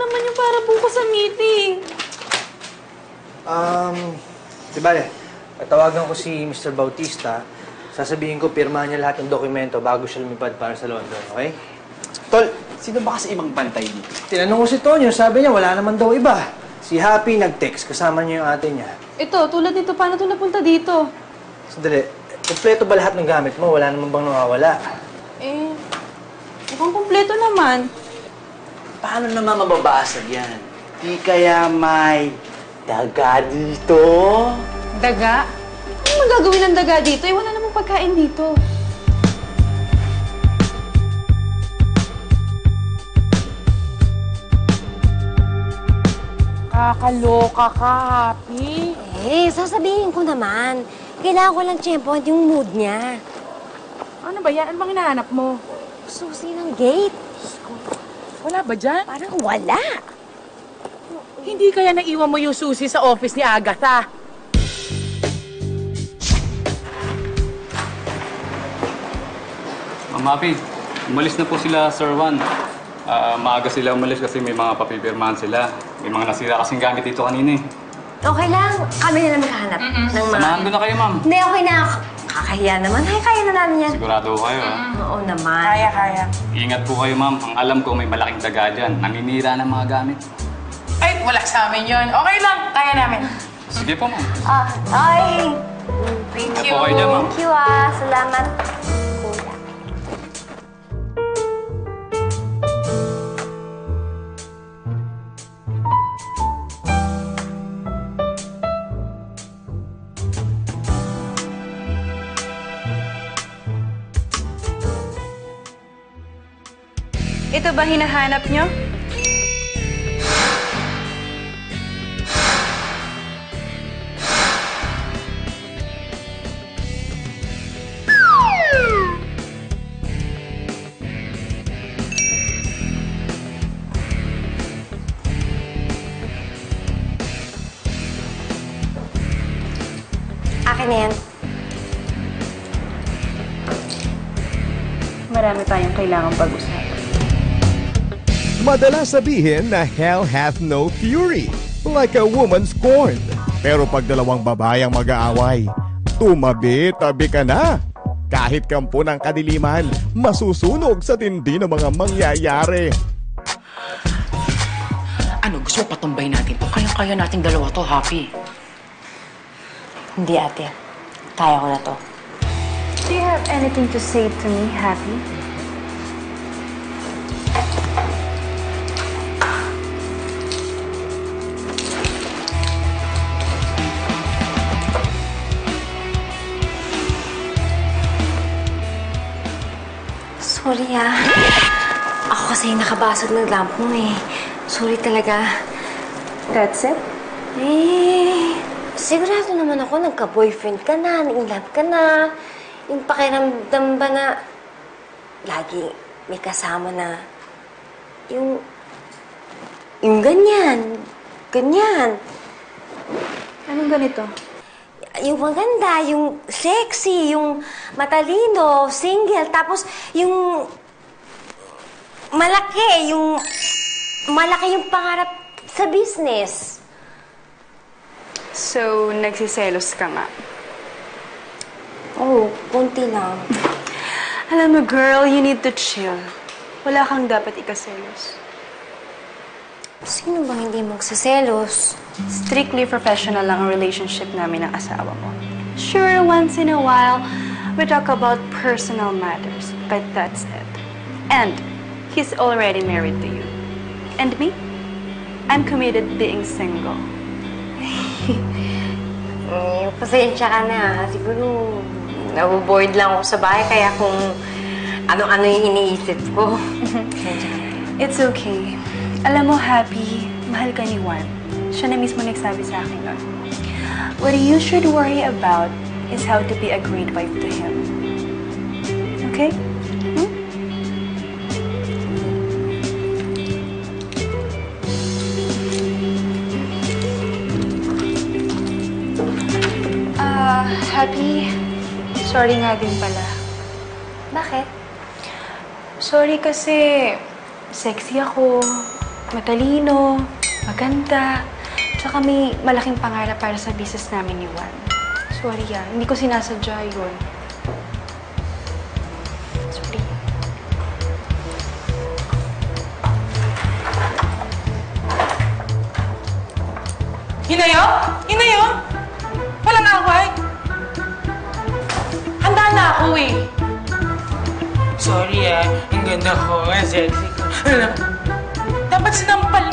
naman yung para bukas sa meeting? Di bale, tawagan ko si Mr. Bautista. Sasabihin ko, pirmahan niya lahat ng dokumento bago siya lumipad para sa London, okay? Tol, sino ba kasi ibang bantay dito? Tinanong ko si Tonyo, sabi niya wala naman daw iba. Si Happy nag-text, kasama niya yung ate niya. Ito, tulad nito, paano ito napunta dito? Sandali, kompleto ba lahat ng gamit mo? Wala naman bang nawawala? Eh, mukhang kumpleto naman. Paano naman mababasag yan? Di kaya may daga dito? Daga? Ano magagawin ng daga dito? Eh, wala namang pagkain dito. Kakaloka ka, Happy. Eh, sasabihin ko naman. Kailangan ko lang tiyempohan yung mood niya. Ano ba yan? Ano bang hinahanap mo? Susi ng gate. Wala ba dyan? Parang wala. Hindi kaya naiwan mo yung susi sa office ni Agatha? Ma'am Happy, umalis na po sila, Sir Juan. Maaga sila umalis kasi may mga papipirmahan sila. May mga nasira kasing gamit dito kanina eh. Okay lang. Kami na lang maghahanap ng mga... Samahan ko na kayo, ma'am. Hindi, okay na. Kakahiya naman. Ay, kaya na namin yan. Sigurado ko kayo, ha? Oo naman. Kaya. Ingat po kayo, ma'am. Ang alam ko may malaking daga dyan. Naninira ng mga gamit. Ay, wala sa amin yun. Okay lang. Kaya namin. Sige po, ma'am. Ay. Thank Ingat po kayo dyan, ma'am. Thank you, Salamat. Kuya. Ito ba hinahanap nyo? Akin na yan. Marami tayong kailangang pag-usapan. Madalas sabihin na hell hath no fury, like a woman scorned. Pero pag dalawang babayang mag-aaway, tumabi-tabi ka na. Kahit kampo ng kadiliman, masusunog sa tindi ng mga mangyayari. Ano, gusto mo patumbay natin to? Kayang-kaya nating dalawa to, Happy. Hindi, ate. Kaya ko na to. Do you have anything to say to me, Happy? Sorry, Ako kasi nakabasag ng lamp mo, eh. Sorry talaga. That's it? Eh, sigurado naman ako nagka-boyfriend ka na, na-in-love ka na. Yung pakiramdam ba na lagi may kasama na yung ganyan. Ganyan. Anong ganito? Yung maganda, yung sexy, yung matalino, single, tapos yung malaki yung pangarap sa business. So, nagsiselos ka nga? Oh, konti lang. Alam mo, girl, you need to chill. Wala kang dapat ikaselos. Sino bang hindi magsiselos? Strictly professional lang ang relationship namin ng asawa mo. Sure, once in a while, we talk about personal matters, but that's it. And he's already married to you. And me? I'm committed being single. Pasensya ka na. Siguro, nabuboard lang ako sa bahay, kaya kung ano-ano yung iniisip ko. It's okay. Alam mo, Happy, mahal ka ni Juan. Siya na mismo nagsabi sa akin nun. What you should worry about is how to be a great wife to him. Okay? Happy, sorry nga din pala. Bakit? Sorry kasi sexy ako, matalino, maganda, tsaka may malaking pangarap para sa business namin ni Juan. Sorry hindi ko sinasadya yun. Sorry. Hinayo? Hinayo? Walang away? Handa na ako eh. Sorry ang ganda ko, ang sexy ko. Dapat sinampal